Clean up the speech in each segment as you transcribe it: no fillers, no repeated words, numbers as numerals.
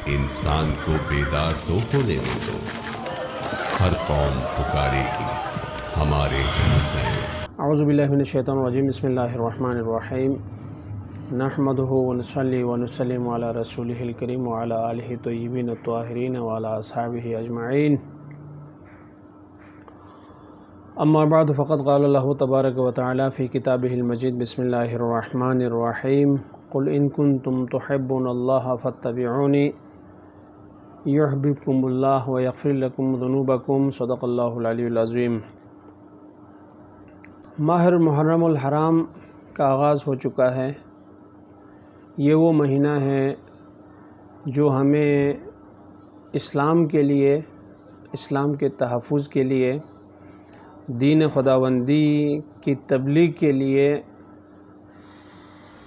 इंसान को बेदार तो होने दो, हर कौम पुकारेगी हमारे हुसैन। औज़ु बिल्लाहि मिनश शैतानिर रजीम, बिस्मिल्लाहिर रहमानिर रहीम। नहमदुहु व नुसल्ली व नुसल्लिमु अला रसूलिहिल करीम व अला आलिहि तय्यिबीन अत्ताहिरीन व अला अस्हाबिहि अजमईन। अम्मा बाद फ़क़द क़ाल अल्लाहु तबारक व तआला फ़ी किताबिहिल मजीद, बिस्मिल्लाहिर रहमानिर रहीम। क़ुल इन कुन्तुम तुहिब्बुनल्लाह फ़त्तबिऊनी युहब्बिबकुमुल्लाह व यग़फ़िर लकुम ज़ुनूबकुम। सदक़ल्लाहुल अलीयुल अज़ीम। माह मुहर्रमुल हराम का आगाज़ हो चुका है। ये वो महीना है जो हमें इस्लाम के लिए, इस्लाम के तहफ़्फ़ुज़ के लिए, दीन खुदावंदी की तबलीग के लिए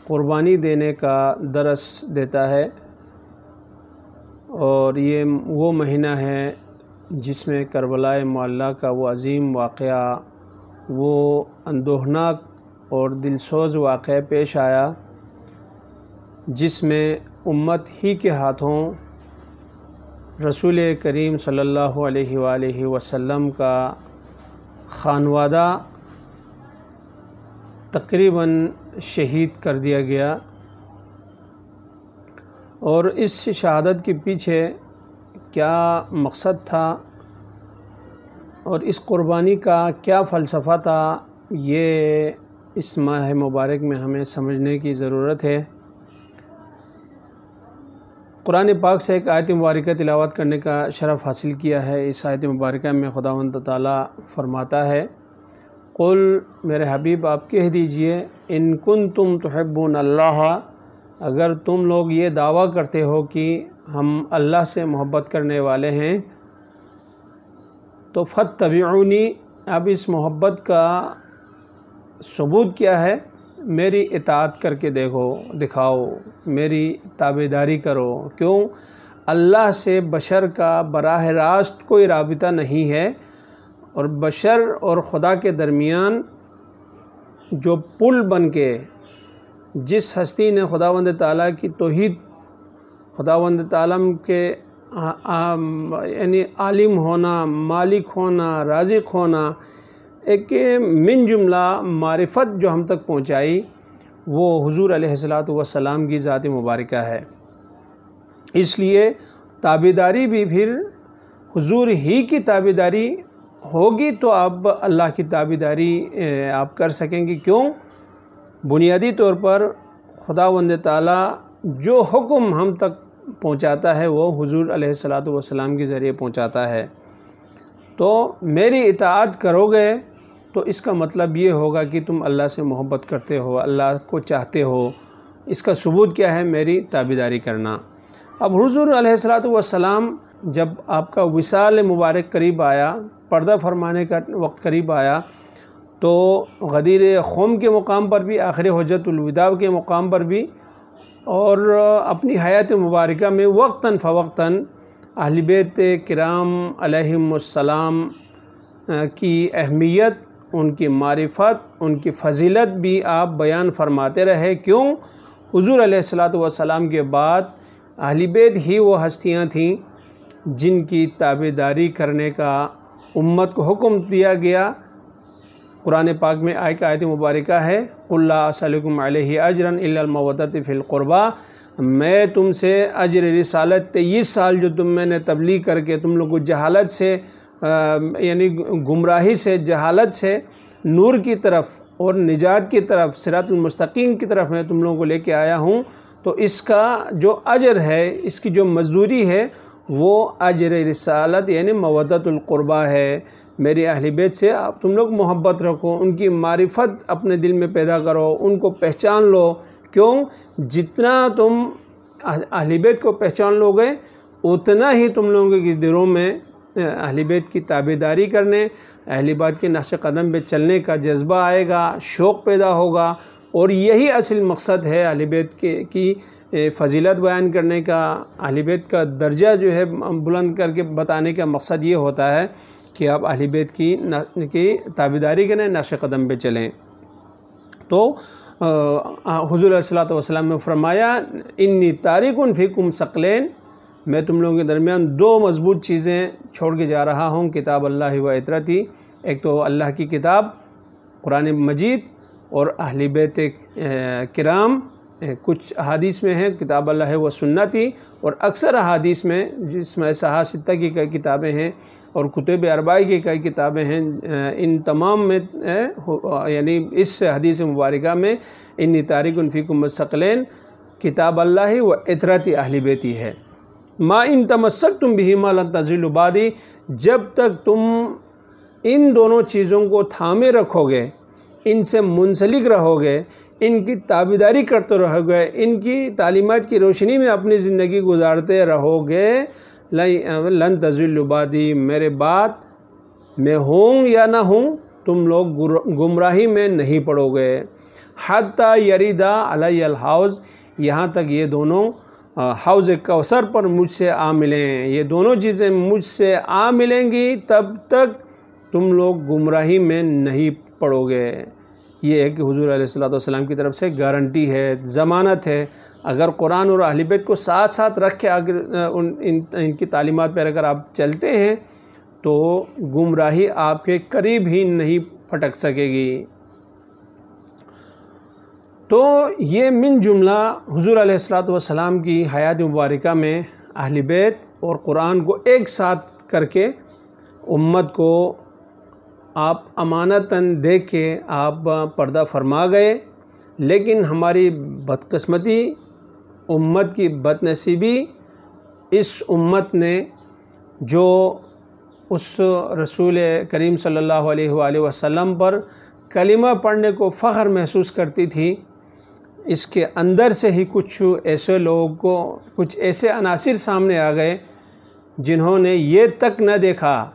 क़ुरबानी देने का दरस देता है। और ये वो महीना है जिसमें करबलाए मुअल्ला का वो अज़ीम वाक़या, वो अंदोहनाक और दिलसोज़ वाक़या पेश आया, जिसमें उम्मत ही के हाथों रसूल करीम सल्लल्लाहु अलैहि वसल्लम का खानवादा तकरीबन शहीद कर दिया गया। और इस शहादत के पीछे क्या मकसद था और इस क़ुरबानी का क्या फ़लसफ़ा था, ये इस माह मुबारक में हमें समझने की ज़रूरत है। कुरान पाक से एक आयत मुबारक तिलावत करने का शरफ़ हासिल किया है। इस आयत मुबारक में खुदावंद ताला फरमाता है, क़ुल मेरे हबीब आप कह दीजिए, इन कुन्तुम तुहिब्बुनल्लाह, अगर तुम लोग ये दावा करते हो कि हम अल्लाह से मोहब्बत करने वाले हैं, तो फत्तबिऊनी, अब इस मोहब्बत का सबूत क्या है? मेरी इताअत करके दिखाओ, मेरी ताबेदारी करो। क्यों? अल्लाह से बशर का बराह रास्त कोई राबिता नहीं है, और बशर और खुदा के दरमियान जो पुल बन के जिस हस्ती ने खुदावंद ताला की तौहीद, खुदावंद ताला के यानी आलिम होना, मालिक होना, राज़िक़ होना, एक मिन जुमला मारिफत जो हम तक पहुँचाई, वो हुज़ूर अलैहिस्सलातु वस्सलाम की ज़ात मुबारका है। इसलिए ताबेदारी भी फिर हुज़ूर ही की ताबेदारी होगी तो आप अल्लाह की ताबेदारी आप कर सकेंगे। क्यों? बुनियादी तौर पर खुदावंद ताला जो हुक्म हम तक पहुँचाता है वो हुज़ूर अलैहिस्सलातु वस्सलाम के ज़रिए पहुँचाता है। तो मेरी इताअत करोगे तो इसका मतलब ये होगा कि तुम अल्लाह से मोहब्बत करते हो, अल्लाह को चाहते हो। इसका सबूत क्या है? मेरी ताबेदारी करना। अब हुज़ूर अलैहिस्सलातु वस्सलाम जब आपका विसाल मुबारक करीब आया, पर्दा फरमाने का वक्त करीब आया, तो गदीर ख़ौम के मुकाम पर भी, आखिर हुज्जतुल विदा के मुकाम पर भी, और अपनी हयात मुबारका में वक्तन फ़वक्तन अहल बैत किराम अलैहिमुस्सलाम की अहमियत, उनकी मारिफत, उनकी फ़जीलत भी आप बयान फरमाते रहे। क्यों? हुज़ूर अलैहिस्सलातु वस्सलाम के बाद अहल बैत ही वो हस्तियाँ थीं जिनकी ताबेदारी करने का उम्मत को हुक्म दिया गया। कुरान पाक में आयत मुबारका है, क़ुल ला असअलुकुम अलैहि अजरन इल्लल मवद्दत फ़िल क़ुरबा, मैं तुमसे अजर रिसालत 23 साल जो मैंने तबलीग करके तुम लोग को जहालत से यानी गुमराही से, जहालत से नूर की तरफ और निजात की तरफ, सिरातुल मुस्तकीम की तरफ मैं तुम लोगों को लेके आया हूँ, तो इसका जो अजर है, इसकी जो मजदूरी है, वो अजर रिसालत यानी मवद्दतुल क़ुरबा है। मेरी अहल बैत से आप तुम लोग मोहब्बत रखो, उनकी मारिफत अपने दिल में पैदा करो, उनको पहचान लो। क्यों? जितना तुम अहल बैत को पहचान लोगे, उतना ही तुम लोगों के दिलों में अहल बैत की ताबेदारी करने, अहल बैत के नक्श कदम पे चलने का जज्बा आएगा, शौक़ पैदा होगा। और यही असल मकसद है अहल बैत की फ़जीलत बयान करने का, अहल बैत का दर्जा जो है बुलंद करके बताने का मकसद ये होता है कि आप अहल बैत की ताबेदारी करें, नक्श कदम पे चलें। तो हुज़ूर सल्लल्लाहु अलैहि वसल्लम ने फरमाया, इन्नी तारिकुन फ़ीकुम सकलैन, मैं तुम लोगों के दरमियान दो मजबूत चीज़ें छोड़ के जा रहा हूँ, किताब अल्लाह व इतरती, एक तो अल्लाह की किताब कुरान मजीद और अहले बैत किराम। कुछ अहादीस में है किताब अल्लाह व सुन्नती, और अक्सर अहादीस में जिसमें सहा सित्ता की कई किताबें हैं और कुतुब अरबाई की कई किताबें हैं, इन तमाम में यानी इस हदीस मुबारका में इन्नी तारिकुन फ़ीकुम मुस्तक़िलैन किताब अल्लाह व इतरती अहले बैती है। मा इन तमस्सकतुम बिहिमा लन तज़िल्लू बादी, जब तक तुम इन दोनों चीज़ों को थामे रखोगे, इनसे मुंसलिक रहोगे, इनकी ताबेदारी करते रहोगे, इनकी तालीमात की रोशनी में अपनी ज़िंदगी गुजारते रहोगे, लन तज़िल्लू बादी, मेरे बाद मैं हूँ या ना हूँ तुम लोग गुमराही में नहीं पड़ोगे। हत्ता यरीदा अलैयल हौज़, यहाँ तक ये दोनों हौज़ कौसर पर मुझसे आ मिलें, ये दोनों चीज़ें मुझसे आ मिलेंगी, तब तक तुम लोग गुमराही में नहीं पड़ोगे। ये है कि हुज़ूर अलैहिस्सलातु वस्सलाम की तरफ से गारंटी है, ज़मानत है। अगर कुरान और अहले बैत को साथ साथ रख के अगर इनकी तालीमात पर अगर आप चलते हैं तो गुमराही आपके करीब ही नहीं फटक सकेगी। तो ये मिन जुमला हुज़ूर अलैहिस्सलातु वस्सलाम की हयात मुबारका में अहले बैत और कुरान को एक साथ करके उम्मत को आप अमानतन दे के आप पर्दा फरमा गए। लेकिन हमारी बदकिस्मती, उम्मत की बदनसीबी, इस उम्मत ने जो उस रसूल करीम सल्लल्लाहु अलैहि वसल्लम पर कलिमा पढ़ने को फ़ख्र महसूस करती थी, इसके अंदर से ही कुछ ऐसे लोगों को, कुछ ऐसे अनासिर सामने आ गए जिन्होंने ये तक न देखा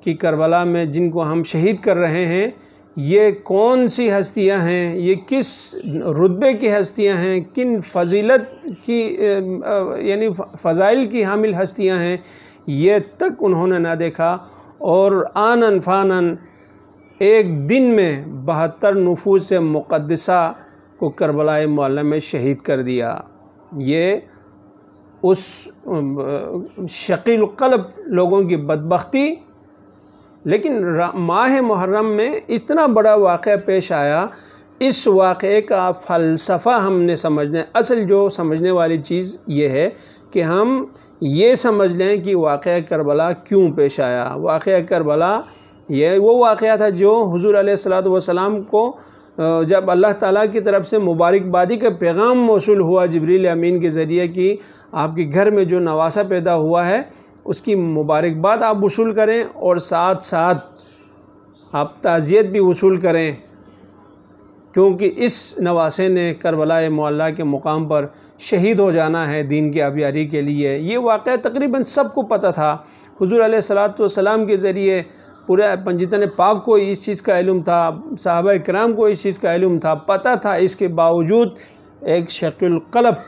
कि करबला में जिनको हम शहीद कर रहे हैं ये कौन सी हस्तियां हैं, ये किस रुतबे की हस्तियां हैं, किन फजीलत की यानी फ़ज़ाइल की हामिल हस्तियां हैं, ये तक उन्होंने ना देखा। और आनन फ़ानन एक दिन में 72 नफूस मुक़द्दसा को करबला मुअल्ला में शहीद कर दिया। ये उस शकील क़ल्ब लोगों की बदबख्ती। लेकिन माह मुहर्रम में इतना बड़ा वाक़या पेश आया, इस वाक़े का फ़लसफ़ा हमने समझना। असल जो समझने वाली चीज़ ये है कि हम ये समझ लें कि वाक़या करबला क्यों पेश आया। वाक़या करबला ये वो वाक़या था जो हुज़ूर अलैहिस्सलातु वस्सलाम को जब अल्लाह ताला की तरफ से मुबारकबादी का पैगाम मौसूल हुआ जिब्रील अमीन के ज़रिए कि आपके घर में जो नवासा पैदा हुआ है उसकी मुबारकबाद आप वसूल करें और साथ साथ आप ताज़ियत भी वसूल करें, क्योंकि इस नवासे ने करबला मुअल्ला के मुकाम पर शहीद हो जाना है दीन की आबियारी के लिए। ये वाक़या तकरीबन सबको पता था। हुज़ूर अलैहिस्सलातु वस्सलाम के ज़रिए पूरे पंजितन पाक को इस चीज़ का इल्म था, सहाबा किराम को इस चीज़ का इल्म था, पता था। इसके बावजूद एक शकील क़ल्ब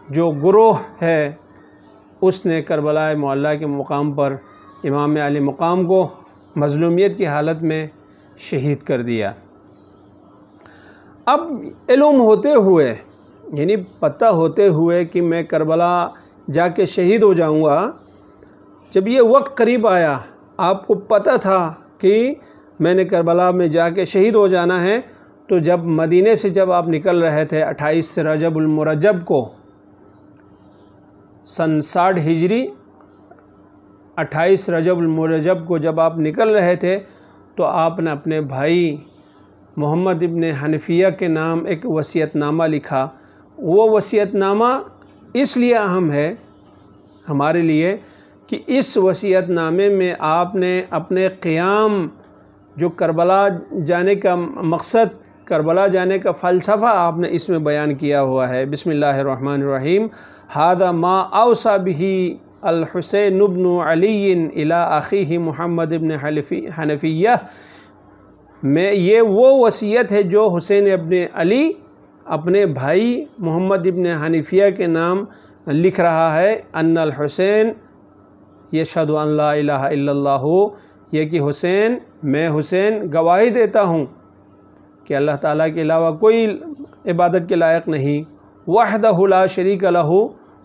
जो गुरोह है उसने करबला मुअल्ला के मुकाम पर इमाम अली मुकाम को मज़लूमियत की हालत में शहीद कर दिया। अब इल्म होते हुए, यानी पता होते हुए कि मैं करबला जाके शहीद हो जाऊंगा, जब ये वक्त करीब आया, आपको पता था कि मैंने करबला में जाके शहीद हो जाना है, तो जब मदीने से जब आप निकल रहे थे 28 रजबुल मुरज्जब को सन 60 हिजरी 28 रजबुल मुरज्जब को जब आप निकल रहे थे तो आपने अपने भाई मोहम्मद इब्न हनफिया के नाम एक वसीयतनामा लिखा। वो वसीयतनामा इसलिए अहम है हमारे लिए कि इस वसीयतनामे में आपने अपने क़ियाम, जो करबला जाने का मकसद, करबला जाने का फ़लसफ़ा आपने इसमें बयान किया हुआ है। बिस्मिल्लाहिर्रहमानिर्रहीम। हादा मा औसा बिही अल हुसैन इब्न अली इला अख़ीही मुहम्मद इब्न हनफिया। में ये वो वसीयत है जो हुसैन इब्न अली अपने भाई मोहम्मद इब्न हनफिया के नाम लिख रहा है। अन्नल हुसैन यशहदु अन ला इलाहा इल्लल्लाहु, ये कि हुसैन, मैं हुसैन गवाही देता हूँ कि अल्लाह ताला के अलावा कोई इबादत के लायक नहीं, वहदहु ला शरीक लहू,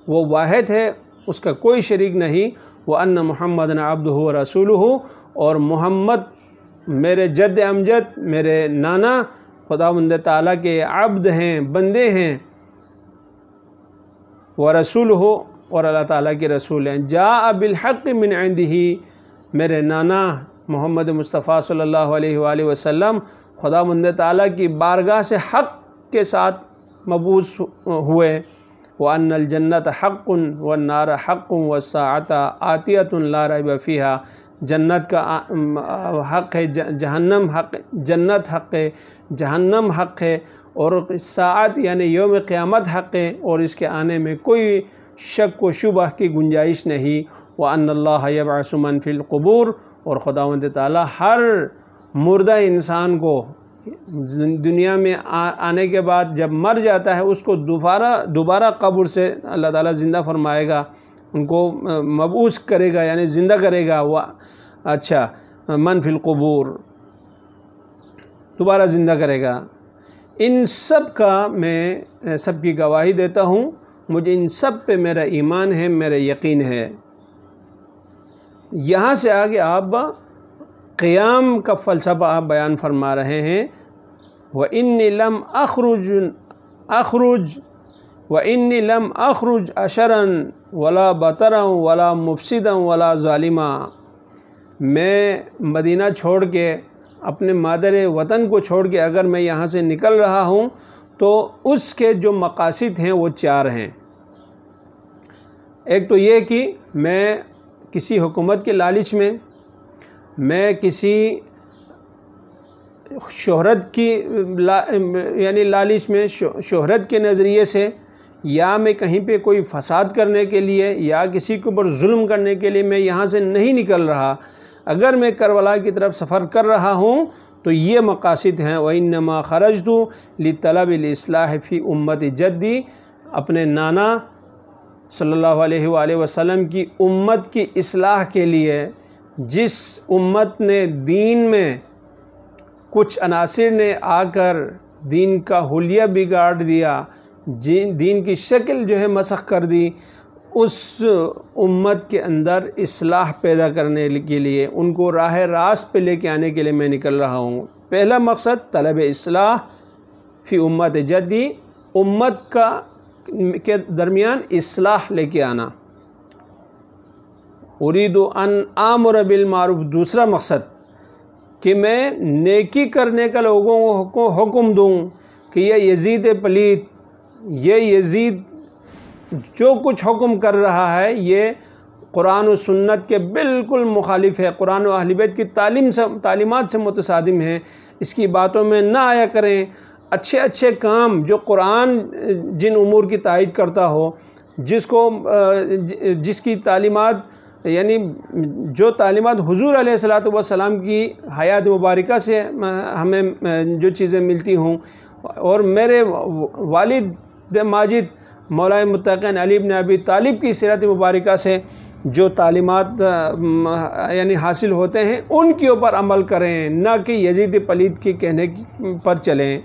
वो वाहिद है, उसका कोई शरीक नहीं। व अन्न मुहम्मदन अब्दुहु व रसूलुहु, और मोहम्मद मेरे जद्द अमजद, मेरे नाना खुदावंद ताला के अब्द हैं, बंदे हैं। व रसूलुहु, और अल्लाह ताला के रसूल हैं। जा बिल हक़ मिन इंदिही, मेरे नाना मोहम्मद मुस्तफ़ा सल्लल्लाहु अलैहि वसल्लम खुदावंद ताला की बारगाह से हक़ के साथ मबूस हुए। व अन्नल जन्नत हक़्क़ुन व नार हक़्क़ुन व साअता आतियतुन ला रैब फ़ीहा, जन्नत का हक़ है, जहन्नम हक़, जन्नत हक़ है, जहन्नम हक़ है, और साअत यानी यौम क़यामत हक़ है, और इसके आने में कोई शक व शुबह की गुंजाइश नहीं। व अन्नल्लाह यबअसु मन फ़िल क़ुबूर, और खुदावंद ताला हर मुर्दा इंसान को दुनिया में आने के बाद जब मर जाता है उसको दोबारा कब्र से अल्लाह ताला ज़िंदा फरमाएगा, उनको मबूस करेगा यानी ज़िंदा करेगा। वह मन फ़िल क़ुबूर, दोबारा ज़िंदा करेगा। इन सब का मैं सबकी गवाही देता हूँ, मुझे इन सब पे मेरा ईमान है, मेरा यकीन है। यहाँ से आगे आप क़याम का फ़लसफ़ा आप बयान फरमा रहे हैं। व इन्नी लम अखरुज अशरन वला बतरन वला मुफसिदन वला ज़ालिमा, मैं मदीना छोड़ के, अपने मादर वतन को छोड़ के अगर मैं यहाँ से निकल रहा हूँ तो उसके जो मकासिद हैं वो 4 हैं। एक तो ये कि मैं किसी हुकूमत के लालच में, मैं किसी शोहरत की यानी लालच में, शोहरत के नज़रिए से, या मैं कहीं पे कोई फ़साद करने के लिए या किसी के ऊपर जुल्म करने के लिए मैं यहाँ से नहीं निकल रहा। अगर मैं करबला की तरफ सफ़र कर रहा हूँ तो ये मकासिद हैं। व इन्नमा खरजतु लितलबिल इस्लाह फ़ी उम्मति जद्दी, अपने नाना सल्लल्लाहु अलैहि वसल्लम की उम्मत की इस्लाह के लिए, जिस उम्मत ने दीन में कुछ अनासिर ने आकर दीन का हुलिया बिगाड़ दिया, दीन की शक्ल जो है मसख़ कर दी, उस उम्मत के अंदर इस्लाह पैदा करने के लिए, उनको राह रास्त पे लेके आने के लिए मैं निकल रहा हूँ। पहला मकसद तलब इस्लाह फ़ी उम्मत जद्दी, उम्मत के दरमियान इस्लाह लेके आना। उरीदु अन आमुर बिल मारूफ, दूसरा मकसद कि मैं नेकी करने का लोगों को हुक्म दूँ कि ये यजीद पलीत, ये यजीद जो कुछ हुक्म कर रहा है ये कुरान और सुन्नत के बिल्कुल मुखालिफ है, कुरान और अहले बैत की तालीमात से मुतसादिम है, इसकी बातों में ना आया करें। अच्छे अच्छे काम जो कुरान जिन उमूर की तायद करता हो, जिसकी तालीमात यानी जो तालीमात हुज़ूर अलैहिस्सलातु वस्सलाम की हयात मुबारका से हमें जो चीज़ें मिलती हों, और मेरे वालिद माजिद मौलाए मुत्तक़ीन अली इब्न अबी तालिब की सीरत मुबारका से जो तालीमात यानी हासिल होते हैं उनके ऊपर अमल करें, ना कि यजीद पलीद के कहने पर चलें।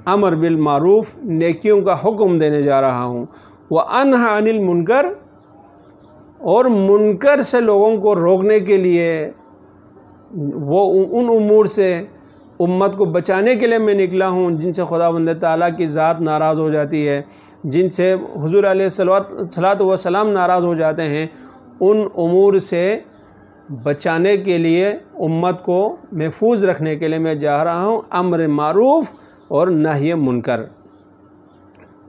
अमर बिल मारूफ़, नेकियों का हुक्म देने जा रहा हूँ। व अनहा अनिल मुनकर, और मुनकर से लोगों को रोकने के लिए, वो उन उमूर से उम्मत को बचाने के लिए मैं निकला हूँ जिनसे खुदावंद ताला की ज़ात नाराज़ हो जाती है, जिनसे हुज़ूर अलैहिस्सलातु वस्सलाम नाराज़ हो जाते हैं। उन उमूर से बचाने के लिए, उम्मत को महफूज रखने के लिए मैं जा रहा हूँ। अम्र मारूफ़ और नही मुनकर,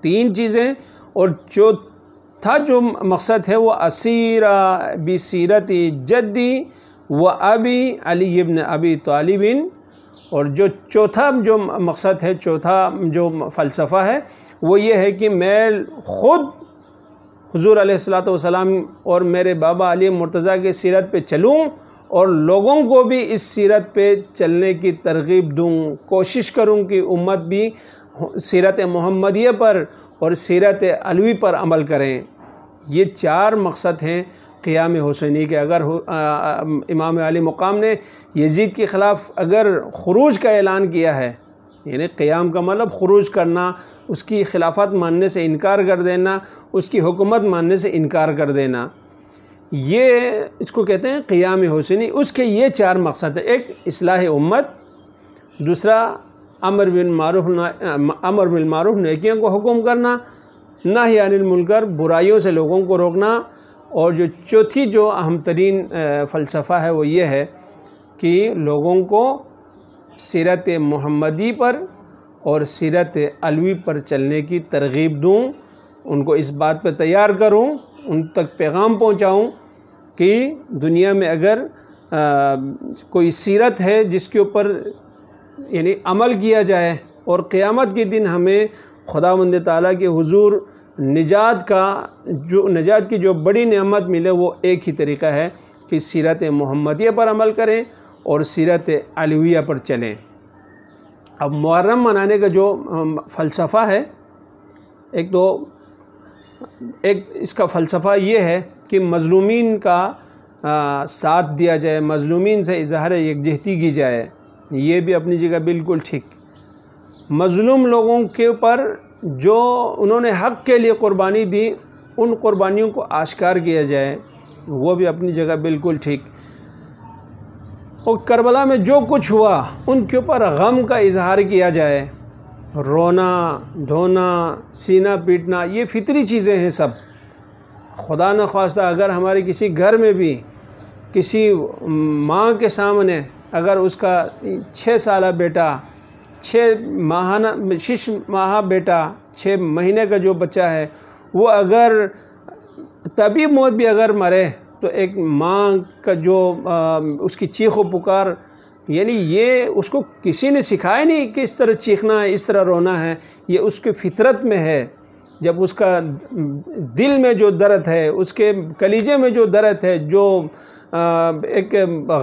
3 चीज़ें। और चौथा जो मकसद है वो असीरा बिसीरती जद्दी व अबी अली इब्न अबी तालिबिन, और जो चौथा जो मकसद है, चौथा जो फ़लसफ़ा है वो ये है कि मैं ख़ुद हुज़ूर अलैहिस्सलातु वस्सलाम और मेरे बाबा अली मुर्तज़ा की सीरत पे चलूँ और लोगों को भी इस सीरत पे चलने की तरग़ीब दूँ। कोशिश करूँ कि उम्मत भी सीरत मुहम्मदिया पर और सीरत अलवी पर अमल करें। ये 4 मकसद हैं क़ियाम हुसैनी के। अगर इमाम अली मुक़ाम ने यजीद के ख़िलाफ़ अगर ख़ुरूज का ऐलान किया है, यानी क़याम का मतलब खुरूज करना, उसकी खिलाफत मानने से इनकार कर देना, उसकी हुकूमत मानने से इनकार कर देना, ये इसको कहते हैं क़याम हुसैनी। उसके ये 4 मकसद हैं। एक इस्लाह उम्मत, दूसरा अमर बिल मारूफ नेकियों को हुक्म करना, नाही अनिल मुनकर बुराइयों से लोगों को रोकना, और जो चौथी जो अहम तरीन फ़लसफ़ा है वो ये है कि लोगों को सीरत मुहम्मदी पर और सीरत अलवी पर चलने की तरग़ीब दूँ, उनको इस बात पर तैयार करूँ, उन तक पैगाम पहुँचाऊँ कि दुनिया में अगर कोई सीरत है जिसके ऊपर यानी अमल किया जाए और क़यामत के दिन हमें खुदावंद ताला के हुजूर निजात की जो बड़ी नेमत मिले, वो एक ही तरीक़ा है कि सीरत मुहम्मदिया पर अमल करें और सीरत अलविया पर चलें। अब मुहर्रम मनाने का जो फ़लसफ़ा है, एक इसका फ़लसफ़ा ये है कि मज़लूमीन का साथ दिया जाए, मज़लूमीन से इज़हार यकजहती की जाए, ये भी अपनी जगह बिल्कुल ठीक। मज़लूम लोगों के ऊपर जो उन्होंने हक़ के लिए क़ुरबानी दी, उन क़ुरबानियों को आश्कार किया जाए, वो भी अपनी जगह बिल्कुल ठीक। और करबला में जो कुछ हुआ उनके ऊपर गम का इजहार किया जाए, रोना धोना सीना पीटना, ये फितरी चीज़ें हैं सब। खुदा न ख्वास्ता अगर हमारे किसी घर में भी किसी माँ के सामने अगर उसका 6 साल बेटा, 6 माह बेटा, 6 महीने का जो बच्चा है, वो अगर तभी मौत भी अगर मरे तो एक माँ का जो उसकी चीख व पुकार, यानी ये उसको किसी ने सिखाया नहीं कि इस तरह चीखना है, इस तरह रोना है, ये उसके फितरत में है। जब उसका दिल में जो दर्द है, उसके कलीजे में जो दर्द है, जो एक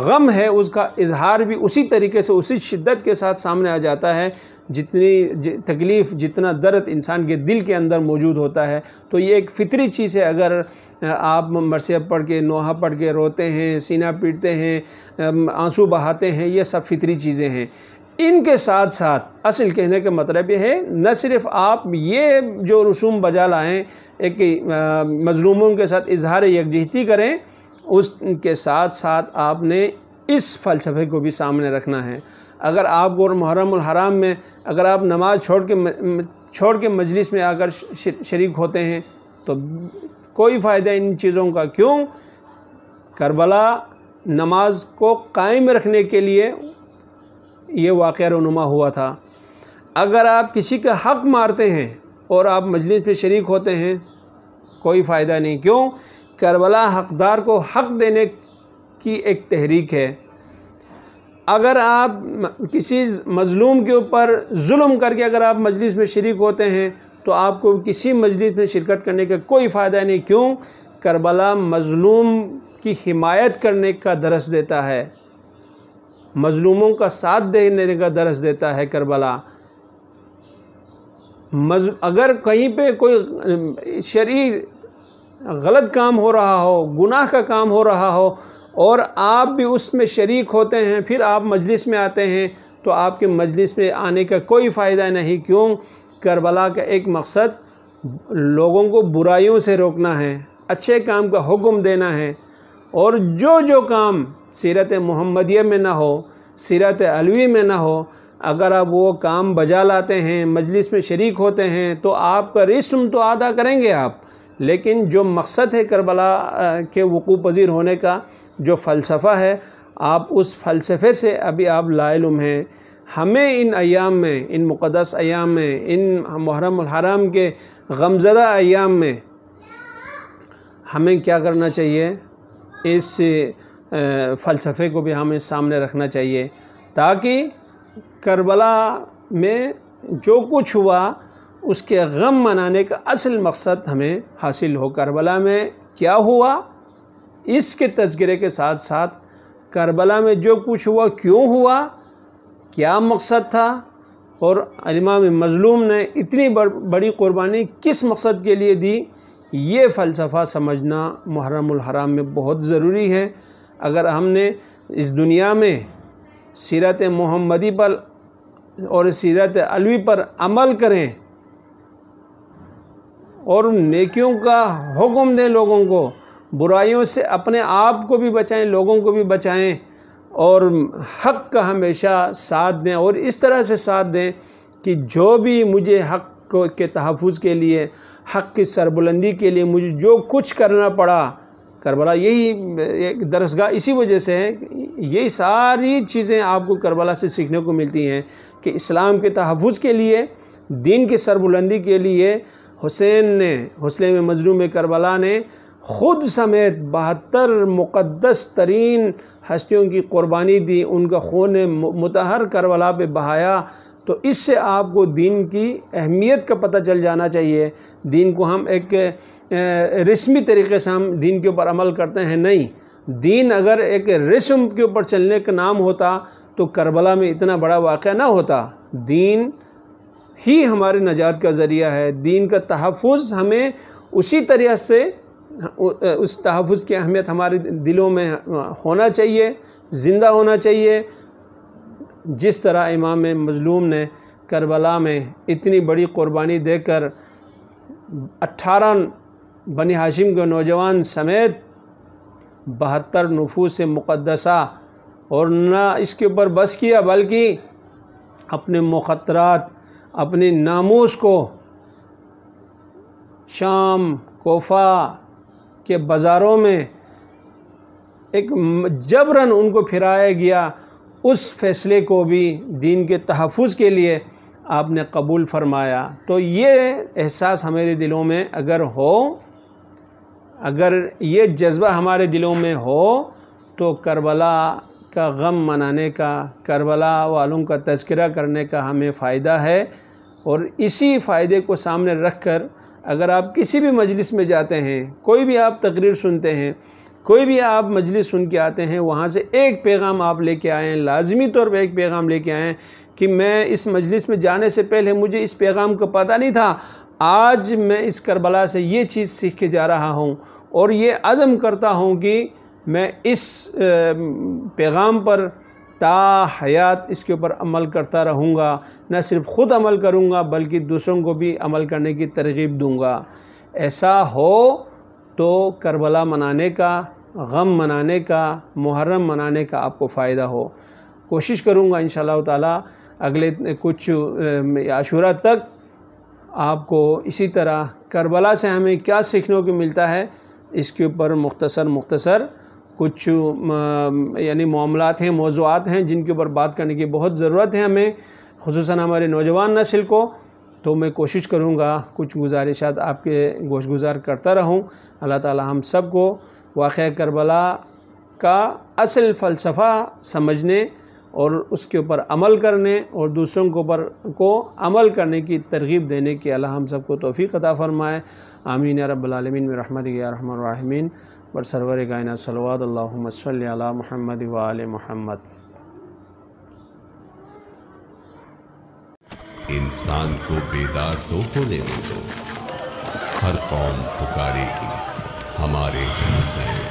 गम है, उसका इजहार भी उसी तरीके से उसी शिद्दत के साथ सामने आ जाता है जितनी तकलीफ़, जितना दर्द इंसान के दिल के अंदर मौजूद होता है। तो ये एक फ़ितरी चीज़ है। अगर आप मरसिया पढ़ के, नोहा पढ़ के रोते हैं, सीना पीटते हैं, आंसू बहाते हैं, ये सब फ़ितरी चीज़ें हैं। इनके साथ साथ असल कहने का मतलब ये है, न सिर्फ़ आप ये जो रसूम बजा लाएँ, एक मज़लूमों के साथ इजहार यकजहती करें, उसके साथ साथ आपने इस फ़लसफ़े को भी सामने रखना है। अगर आप मुहर्रमुल हराम में अगर आप नमाज़ छोड़ के मजलिस में आकर शरीक होते हैं तो कोई फ़ायदा इन चीज़ों का। क्यों? करबला नमाज को कायम रखने के लिए ये वाक़या रूनुमा हुआ था। अगर आप किसी का हक़ मारते हैं और आप मजलिस में शरीक होते हैं, कोई फ़ायदा नहीं। क्यों? करबला हक़दार को हक़ देने की एक तहरीक है। अगर आप किसी मज़लूम के ऊपर जुल्म करके अगर आप मजलिस में शरीक होते हैं तो आपको किसी मजलिस में शिरकत करने का कोई फ़ायदा नहीं। क्यों? करबला मज़लूम की हिमायत करने का दरस देता है, मज़लूमों का साथ देने का दरस देता है करबला। अगर कहीं पे कोई शरई गलत काम हो रहा हो, गुनाह का काम हो रहा हो और आप भी उसमें शरीक होते हैं, फिर आप मजलिस में आते हैं, तो आपके मजलिस में आने का कोई फ़ायदा नहीं। क्यों? करबला का एक मकसद लोगों को बुराइयों से रोकना है, अच्छे काम का हुक्म देना है। और जो काम सीरत मुहम्मदिया में ना हो, सीरत अलवी में ना हो, अगर आप वो काम बजा लाते हैं, मजलिस में शरीक होते हैं, तो आपका रिस्म तो अदा करेंगे आप, लेकिन जो मकसद है करबला के वक़ूफ़ पज़ीर होने का, जो फ़लसफ़ा है, आप उस फ़लसफ़े से अभी आप लाइलुम हैं। हमें इन अयाम में, इन मुक़द्दस अयाम में, इन मुहर्रमुल हराम के गमज़दा अयाम में हमें क्या करना चाहिए? इस फ़लसफ़े को भी हमें सामने रखना चाहिए, ताकि करबला में जो कुछ हुआ उसके गम मनाने का असल मकसद हमें हासिल हो। करबला में क्या हुआ, इसके तज़किरे के साथ साथ करबला में जो कुछ हुआ क्यों हुआ, क्या मकसद था, और इमाम मज़लूम ने इतनी बड़ी क़ुरबानी किस मकसद के लिए दी, ये फ़लसफ़ा समझना मुहर्रमुल हराम में बहुत ज़रूरी है। अगर हमने इस दुनिया में सीरत मुहम्मदी पर और सीरत अलवी पर अमल करें और नेकियों का हुक्म दें लोगों को, बुराइयों से अपने आप को भी बचाएं, लोगों को भी बचाएं और हक़ का हमेशा साथ दें और इस तरह से साथ दें कि जो भी मुझे हक़ के तहफ़्फ़ुज़ के लिए, हक़ की सरबुलंदी के लिए मुझे जो कुछ करना पड़ा, करबला यही दरसगाह इसी वजह से है। यही सारी चीज़ें आपको करबला से सीखने को मिलती हैं कि इस्लाम के तहफ़्फ़ुज़ के लिए, दीन की सरबुलंदी के लिए हुसैन मज़लूम करबला ने ख़ुद समेत 72 मुक़द्दस तरीन हस्तियों की क़ुरबानी दी, उनका खून मुतहर करबला पे बहाया। तो इससे आपको दीन की अहमियत का पता चल जाना चाहिए। दीन को हम एक रस्मी तरीक़े से हम दीन के ऊपर अमल करते हैं, नहीं। दीन अगर एक रस्म के ऊपर चलने का नाम होता तो करबला में इतना बड़ा वाक़या ना होता। दीन ही हमारे नजात का ज़रिया है। दीन का तहफ़्फ़ुज़ हमें उसी तरह से, उस तहफ़्फ़ुज़ की अहमियत हमारे दिलों में होना चाहिए, ज़िंदा होना चाहिए। जिस तरह इमाम मज़लूम ने करबला में इतनी बड़ी क़ुरबानी देकर 18 बनी हाशिम के नौजवान समेत 72 नफूस मुक़द्दसा, और न इसके ऊपर बस किया बल्कि अपने मुख़तरात, अपने नामूस को शाम कोफा के बाज़ारों में एक जबरन उनको फिराया गया। उस फ़ैसले को भी दीन के तहफ़्फ़ुज़ के लिए आपने कबूल फ़रमाया। तो ये एहसास हमारे दिलों में अगर हो, अगर ये जज्बा हमारे दिलों में हो तो करबला का गम मनाने का, करबला वालों का तज़किरा करने का हमें फ़ायदा है। और इसी फ़ायदे को सामने रख कर अगर आप किसी भी मजलिस में जाते हैं, कोई भी आप तकरीर सुनते हैं, कोई भी आप मजलिस सुन के आते हैं, वहाँ से एक पैगाम आप लेके आएँ, लाज़मी तौर पे एक पैगाम लेके आएँ कि मैं इस मजलिस में जाने से पहले मुझे इस पैगाम का पता नहीं था, आज मैं इस करबला से ये चीज़ सीख के जा रहा हूँ और ये अज़म करता हूँ कि मैं इस पैगाम पर ता हयात इसके ऊपर अमल करता रहूँगा। न सिर्फ ख़ुद अमल करूँगा बल्कि दूसरों को भी अमल करने की तरग़ीब दूँगा। ऐसा हो तो करबला मनाने का, गम मनाने का, मुहर्रम मनाने का आपको फ़ायदा हो। कोशिश करूँगा इंशाअल्लाह ताला अगले कुछ आशूरा तक आपको इसी तरह करबला से हमें क्या सीखने को मिलता है इसके ऊपर मुख्तसर कुछ यानी मामलात हैं, मौज़ूआत हैं जिनके ऊपर बात करने की बहुत ज़रूरत है हमें, ख़ुसूसन हमारे नौजवान नस्ल को। तो मैं कोशिश करूँगा कुछ गुज़ारिशात आपके गोशगुज़ार करता रहूँ। अल्लाह ताला हम सब को वाक़या करबला का असल फ़लसफ़ा समझने और उसके ऊपर अमल करने और दूसरों को अमल करने की तरग़ीब देने की अल्लाह हम सबको तौफ़ीक़ अता फ़रमाए। आमीन या रब्बल आलमीन में रहमतिक या अरहमर राहिमीन। बर सरवर कायनात सल्लल्लाहु अल्लाहुम्मा सल्लि अला मुहम्मद व आले मुहम्मद। इंसान को बेदार तो होने दो, हर कौम पुकारेगी हमारे हुसैन।